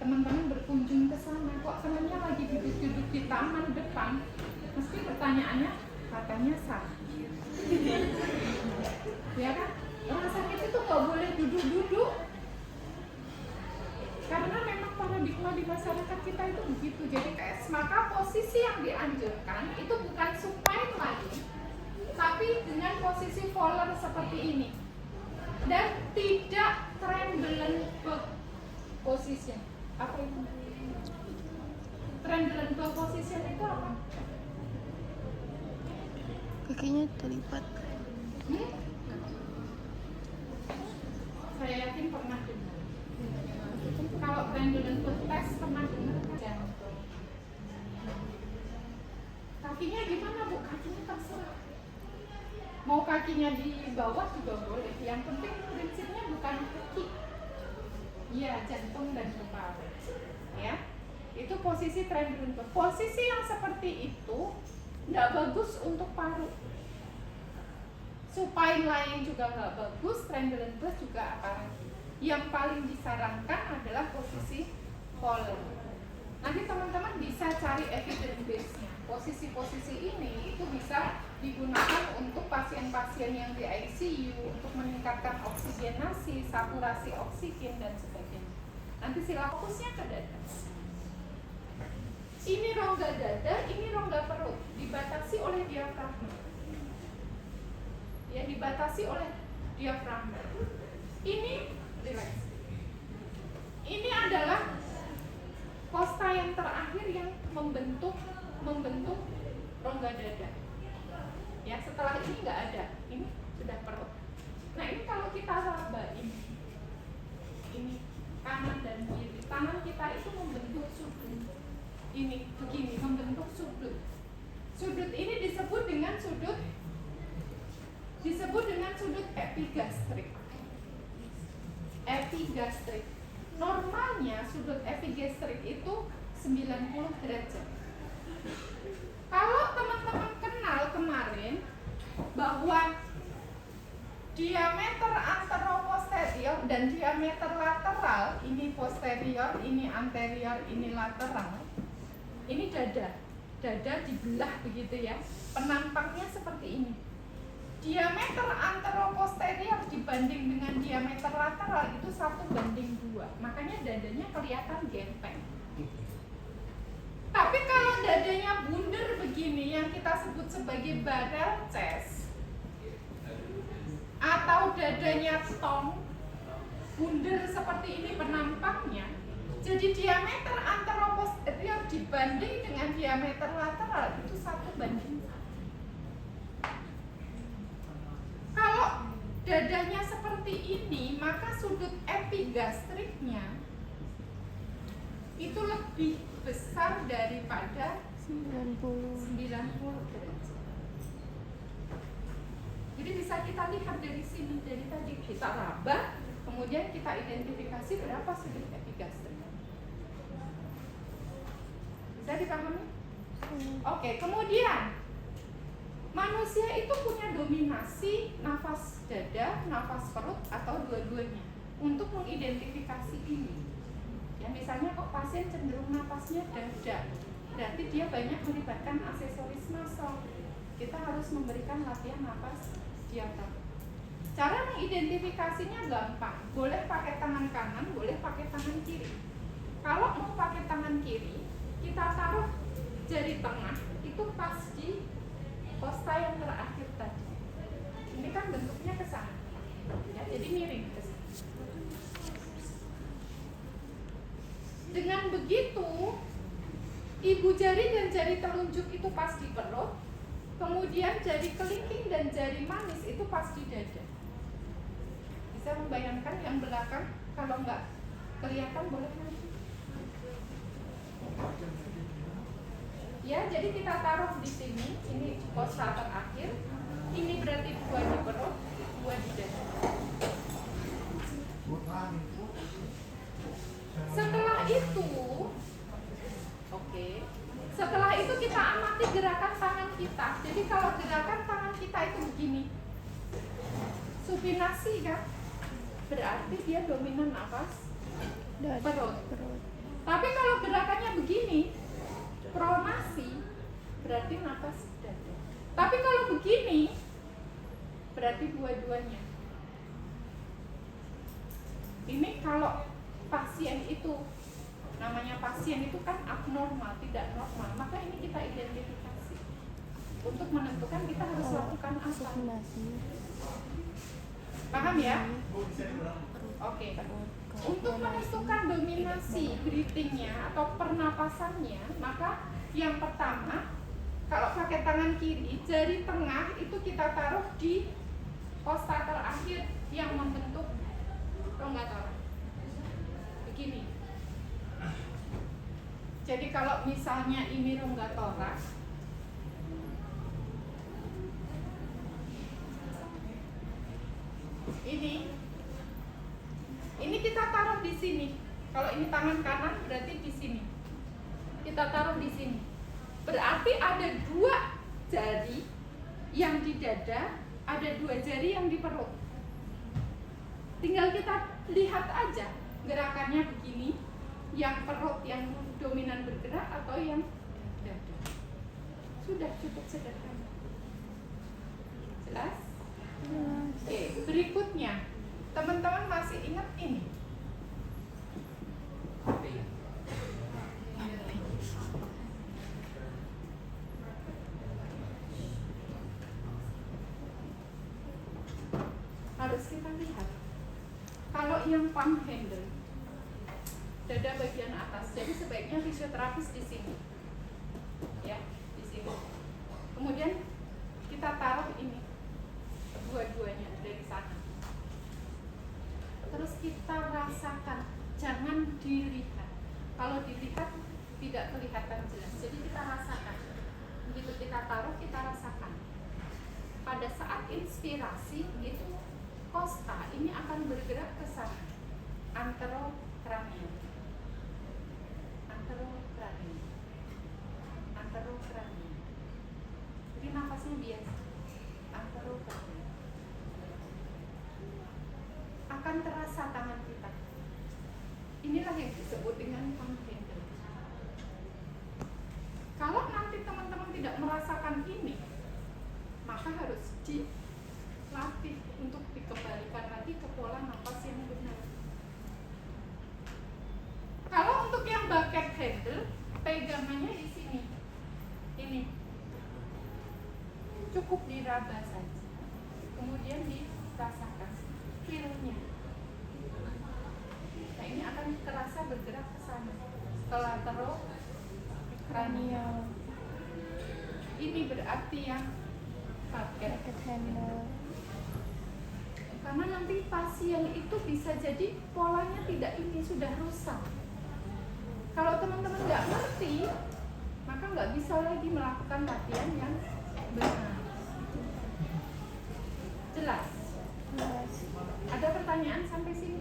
teman-teman berkunjung ke sana, kok temannya lagi duduk-duduk di taman depan, mesti pertanyaannya katanya sakit. Ya kan? Orang sakit itu nggak boleh duduk-duduk. Karena memang paradigma di masyarakat kita itu begitu. Jadi maka posisi yang dianjurkan itu bukan supine lagi, tapi dengan posisi volar seperti ini. Dan tidak trembling back position. Apa itu? Trembling back position itu apa? Kakinya terlipat. Saya yakin pernah dengar. Kalau trembling back test pernah dengar jantung. Kakinya gimana Bu? Kakinya terserah. Mau kakinya di bawah juga boleh. Yang penting prinsipnya bukan kaki. Iya, jantung dan kepala. Ya, itu posisi trembling back. Posisi yang seperti itu nggak bagus untuk paru. Supine lain juga nggak bagus, trembling back juga apalagi. Yang paling disarankan adalah posisi volar. Nanti teman-teman bisa cari evidence base-nya. Posisi-posisi ini itu bisa digunakan untuk pasien-pasien yang di ICU untuk meningkatkan oksigenasi, saturasi oksigen dan sebagainya. Nanti sila fokusnya ke dada. Ini rongga dada, ini rongga perut, dibatasi oleh diafragma. Ya, dibatasi oleh diafragma. Ini relax. Ini adalah kosta yang terakhir yang membentuk rongga dada. Ya, setelah ini nggak ada, ini sudah perut. Nah, ini kalau kita raba ini kanan dan kiri, tangan kita itu membentuk sudut. Ini begini, membentuk sudut. Sudut ini disebut dengan sudut epigastrik. Epigastrik. Normalnya sudut epigastrik itu 90 derajat. Kalau teman-teman kenal kemarin bahwa diameter anteroposterior dan diameter lateral, ini posterior, ini anterior, ini lateral. Ini dada. Dada dibelah begitu ya. Penampaknya seperti ini. Diameter anteroposterior dibanding dengan diameter lateral itu 1:2. Makanya dadanya kelihatan gempeng. Tapi kalau dadanya bundar begini yang kita sebut sebagai barrel chest, atau dadanya tong, bundar seperti ini penampaknya, jadi diameter anteroposterior dibanding dengan diameter lateral itu 1:1. Kalau dadanya seperti ini, maka sudut epigastriknya itu lebih besar daripada 90 derajat. Jadi bisa kita lihat dari sini, dari tadi kita raba, kemudian kita identifikasi berapa sudut epigastriknya. Bisa dipahami? Oke, kemudian manusia itu punya dominasi nafas dada, nafas perut, atau dua-duanya untuk mengidentifikasi ini. Ya, misalnya kok pasien cenderung nafasnya dada, berarti dia banyak melibatkan aksesoris nasal. Kita harus memberikan latihan nafas diafragma. Cara mengidentifikasinya gampang, boleh pakai tangan kanan, boleh pakai tangan kiri. Kalau mau pakai tangan kiri, kita taruh jari tengah itu pas di kosta yang terakhir tadi. Ini kan bentuknya ke sana, ya, jadi miring ke sana. Dengan begitu, ibu jari dan jari telunjuk itu pas di perut, kemudian jari kelingking dan jari manis itu pas di dada. Bisa membayangkan yang belakang? Kalau nggak kelihatan boleh nanti. Ya, jadi kita taruh di sini. Ini kosta terakhir. Ini berarti 2 di perut, 2 di dada. Setelah itu, setelah itu kita amati gerakan tangan kita. Jadi kalau gerakan tangan kita itu begini, supinasi kan, berarti dia dominan nafas perut. Tapi kalau gerakannya begini, pronasi, berarti nafas dada. Tapi kalau begini, berarti dua-duanya. Ini kalau pasien itu, namanya pasien itu kan abnormal, tidak normal, maka ini kita identifikasi. Untuk menentukan kita harus lakukan apa. Paham ya? Oke. Untuk menentukan dominasi breathingnya atau pernapasannya, maka yang pertama, kalau pakai tangan kiri, jari tengah itu kita taruh di kosta terakhir yang membentuk rongga torak. Begini. Jadi kalau misalnya ini rongga torak, ini kita taruh di sini. Kalau ini tangan kanan berarti di sini. Kita taruh di sini. Berarti ada dua jari yang di dada, ada dua jari yang di perut. Tinggal kita lihat aja gerakannya begini, yang perut yang dominan bergerak atau yang dada. Sudah cukup sederhana. Jelas? Oke, berikutnya teman-teman masih ingat ini? Harus kita lihat. Kalau yang palm handle, dada bagian atas, jadi sebaiknya fisioterapis di sini, ya, di sini. Kemudian kita taruh ini, dua-duanya dari sana. Terus kita rasakan, jangan dilihat. Kalau dilihat tidak kelihatan jelas. Jadi kita rasakan. Begitu kita taruh, kita rasakan. Pada saat inspirasi itu kosta ini akan bergerak ke sana, anterokranial, anterokranial, anterokranial. Jadi nafasnya biasa, anterokranial. Akan terasa tangan kita. Inilah yang disebut dengan palm handle. Kalau nanti teman-teman tidak merasakan ini, maka harus dilatih untuk dikembalikan lagi ke pola nafas yang benar. Kalau untuk yang bucket handle, pegangannya di sini. Ini. Cukup diraba saja. Kemudian dirasakan feel-nya. Nah, ini akan terasa bergerak ke sana. Setelah terus kranial. Ini berarti yang bucket handle. Karena nanti pasien itu bisa jadi polanya tidak ini, sudah rusak. Kalau teman-teman nggak ngerti, maka nggak bisa lagi melakukan latihan yang benar. Jelas? Ada pertanyaan sampai sini?